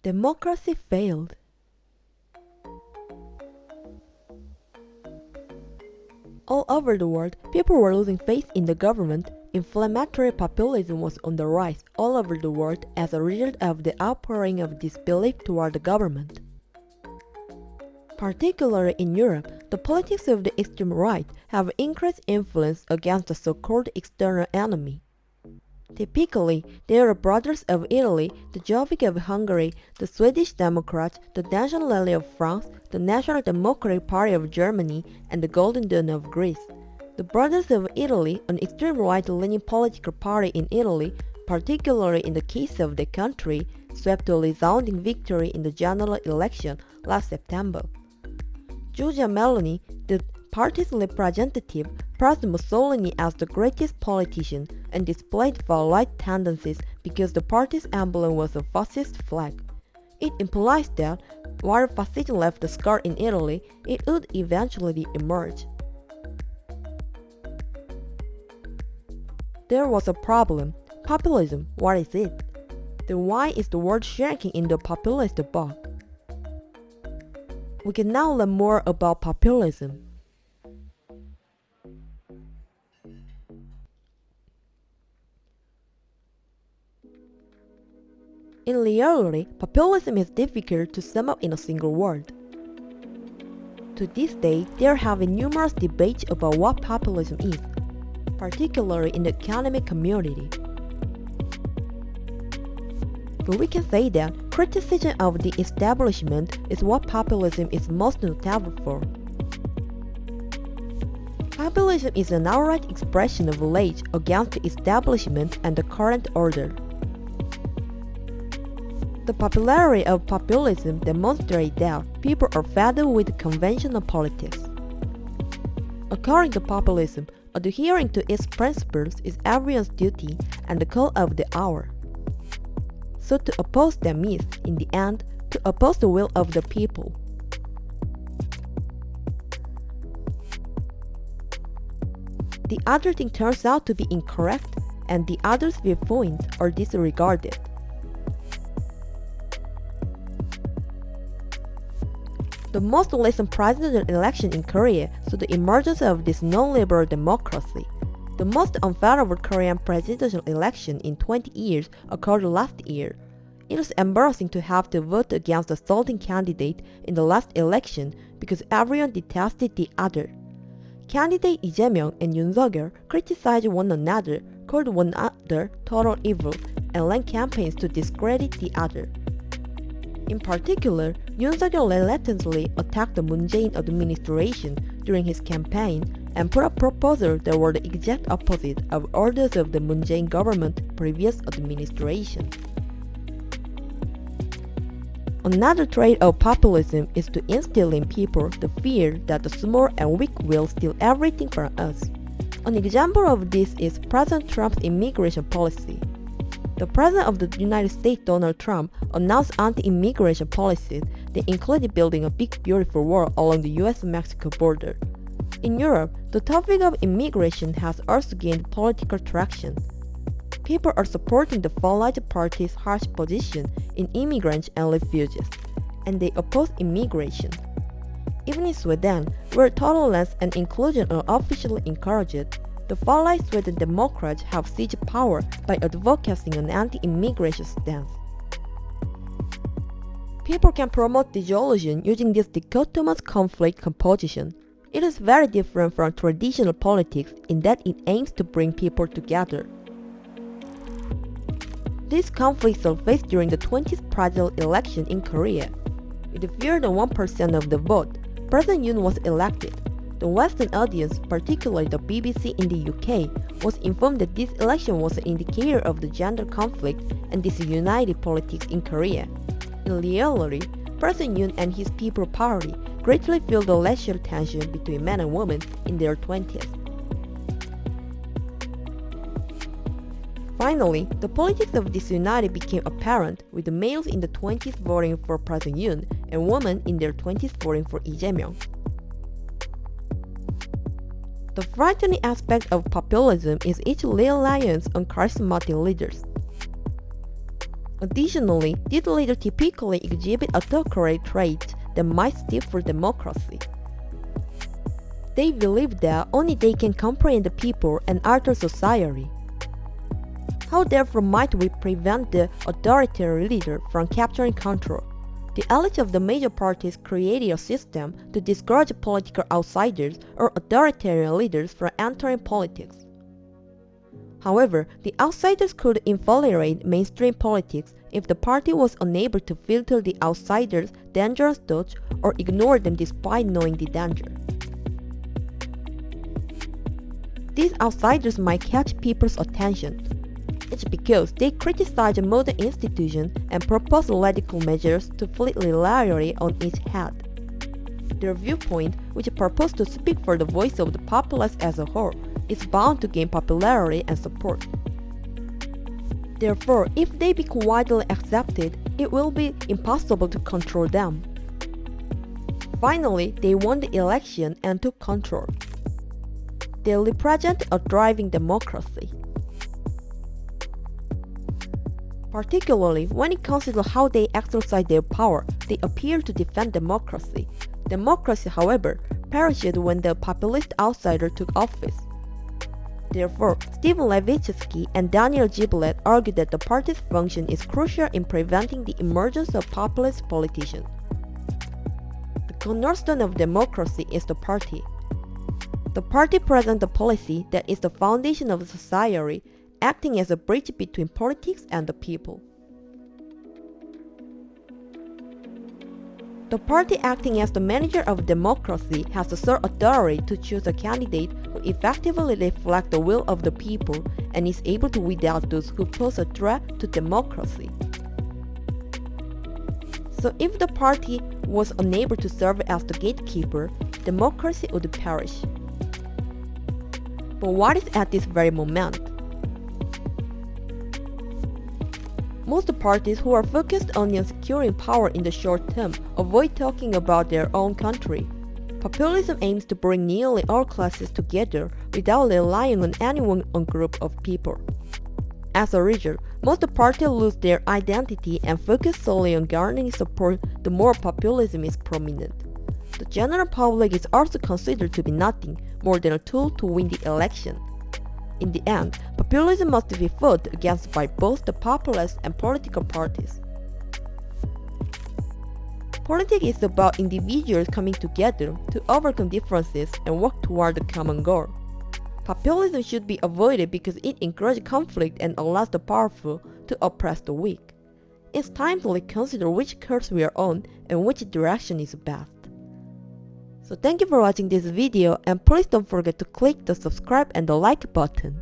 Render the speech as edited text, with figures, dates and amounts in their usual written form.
Democracy failed. All over the world, people were losing faith in the government. Inflammatory populism was on the rise all over the world as a result of the outpouring of disbelief toward the government. Particularly in Europe, the politics of the extreme right have increased influence against the so-called external enemy. Typically, they are the brothers of Italy, the Jobbik of Hungary, the Swedish Democrats, the National Rally of France, the National Democratic Party of Germany, and the Golden Dawn of Greece. The Brothers of Italy, an extreme right-leaning political party in Italy, particularly in the case of the country, swept to a resounding victory in the general election last September. Giorgia Meloni, the party's representative, praised Mussolini as the greatest politician and displayed far-right tendencies because the party's emblem was a fascist flag. It implies that, while fascism left a scar in Italy, it would eventually emerge. There was a problem. Populism, what is it? Then why is the word shinking in the populist book? We can now learn more about populism. In reality, populism is difficult to sum up in a single word. To this day, there have been numerous debates about what populism is, particularly in the academic community. But we can say that criticism of the establishment is what populism is most notable for. Populism is an outright expression of rage against the establishment and the current order. The popularity of populism demonstrates that people are fed up with conventional politics. According to populism, adhering to its principles is everyone's duty and the call of the hour. So to oppose them is, in the end, to oppose the will of the people. The other thing turns out to be incorrect, and the other's viewpoints are disregarded. The most recent presidential election in Korea saw the emergence of this non-liberal democracy. The most unfavorable Korean presidential election in 20 years occurred last year. It was embarrassing to have to vote against the starting candidate in the last election because everyone detested the other. Candidate Lee Jae-myung and Yoon Suk-yeol criticized one another, called one another total evil, and ran campaigns to discredit the other. In particular, Yoon Suk-yeol relentlessly attacked the Moon Jae-in administration during his campaign and put up proposals that were the exact opposite of orders of the Moon Jae-in government's previous administration. Another trait of populism is to instill in people the fear that the small and weak will steal everything from us. An example of this is President Trump's immigration policy. The President of the United States, Donald Trump, announced anti-immigration policies that included building a big beautiful wall along the US-Mexico border. In Europe, the topic of immigration has also gained political traction. People are supporting the far-right party's harsh position in immigrants and refugees, and they oppose immigration. Even in Sweden, where tolerance and inclusion are officially encouraged, the far-right Sweden Democrats have seized power by advocating an anti-immigration stance. People can promote delusion using this dichotomous conflict composition. It is very different from traditional politics in that it aims to bring people together. These conflicts surfaced during the 20th presidential election in Korea. With fewer than 1% of the vote, President Yoon was elected. The Western audience, particularly the BBC in the UK, was informed that this election was an indicator of the gender conflict and disunited politics in Korea. In reality, President Yoon and his People Party greatly feel the racial tension between men and women in their 20s. Finally, the politics of disunity became apparent with the males in the 20s voting for President Yoon and women in their 20s voting for Lee Jae-myung. The frightening aspect of populism is its reliance on charismatic leaders. Additionally, these leaders typically exhibit authoritarian traits that might stifle democracy. They believe that only they can comprehend the people and alter society. How therefore might we prevent the authoritarian leader from capturing control? The elites of the major parties created a system to discourage political outsiders or authoritarian leaders from entering politics. However, the outsiders could infiltrate mainstream politics if the party was unable to filter the outsiders' dangerous thoughts or ignore them despite knowing the danger. These outsiders might catch people's attention. It's because they criticize modern institutions and propose radical measures to flip reality on its head. Their viewpoint, which purports to speak for the voice of the populace as a whole, is bound to gain popularity and support. Therefore, if they become widely accepted, it will be impossible to control them. Finally, they won the election and took control. They represent a thriving democracy. Particularly when it comes to how they exercise their power, they appear to defend democracy. Democracy, however, perished when the populist outsider took office. Therefore, Stephen Levitsky and Daniel Giblet argue that the party's function is crucial in preventing the emergence of populist politicians. The cornerstone of democracy is the party. The party presents a policy that is the foundation of society, acting as a bridge between politics and the people. The party acting as the manager of democracy has the sole authority to choose a candidate who effectively reflects the will of the people and is able to weed out those who pose a threat to democracy. So if the party was unable to serve as the gatekeeper, democracy would perish. But what is at this very moment? Most parties who are focused on securing power in the short term avoid talking about their own country. Populism aims to bring nearly all classes together without relying on any one group of people. As a result, most parties lose their identity and focus solely on garnering support the more populism is prominent. The general public is also considered to be nothing more than a tool to win the election. In the end, populism must be fought against by both the populace and political parties. Politics is about individuals coming together to overcome differences and work toward a common goal. Populism should be avoided because it encourages conflict and allows the powerful to oppress the weak. It's time to reconsider which course we are on and which direction is best. So thank you for watching this video, and please don't forget to click the subscribe and the like button.